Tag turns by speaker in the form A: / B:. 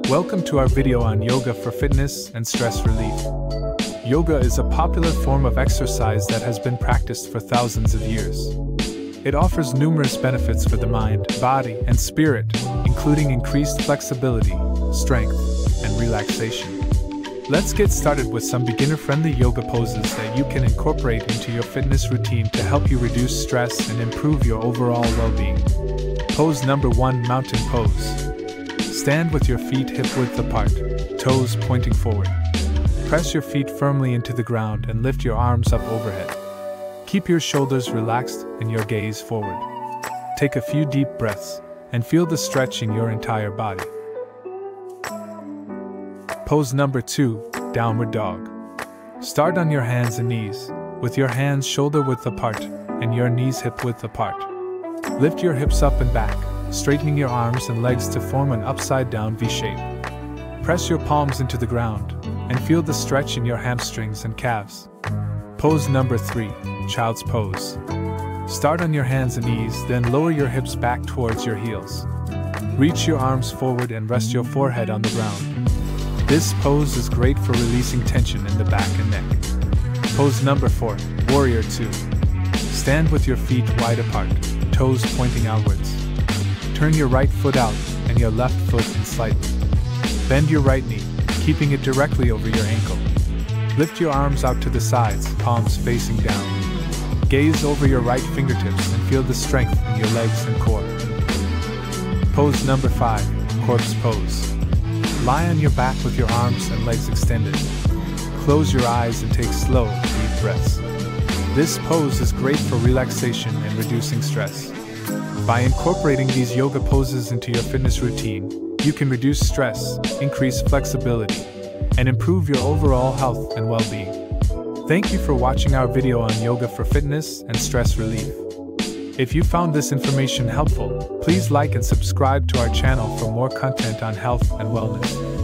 A: Welcome to our video on yoga for fitness and stress relief. Yoga is a popular form of exercise that has been practiced for thousands of years. It offers numerous benefits for the mind, body, and spirit, including increased flexibility, strength, and relaxation. Let's get started with some beginner-friendly yoga poses that you can incorporate into your fitness routine to help you reduce stress and improve your overall well-being. Pose number 1, mountain pose. Stand with your feet hip-width apart, toes pointing forward. Press your feet firmly into the ground and lift your arms up overhead. Keep your shoulders relaxed and your gaze forward. Take a few deep breaths and feel the stretch in your entire body. Pose number 2, downward dog. Start on your hands and knees, with your hands shoulder-width apart and your knees hip-width apart. Lift your hips up and back, straightening your arms and legs to form an upside-down V shape. Press your palms into the ground and feel the stretch in your hamstrings and calves. Pose number 3, child's pose. Start on your hands and knees, then lower your hips back towards your heels. Reach your arms forward and rest your forehead on the ground. This pose is great for releasing tension in the back and neck. Pose number 4, warrior 2. Stand with your feet wide apart, toes pointing outwards. Turn your right foot out and your left foot in slightly. Bend your right knee, keeping it directly over your ankle. Lift your arms out to the sides, palms facing down. Gaze over your right fingertips and feel the strength in your legs and core. Pose number 5, corpse pose. Lie on your back with your arms and legs extended. Close your eyes and take slow, deep breaths. This pose is great for relaxation and reducing stress. By incorporating these yoga poses into your fitness routine, you can reduce stress, increase flexibility, and improve your overall health and well-being. Thank you for watching our video on yoga for fitness and stress relief. If you found this information helpful, please like and subscribe to our channel for more content on health and wellness.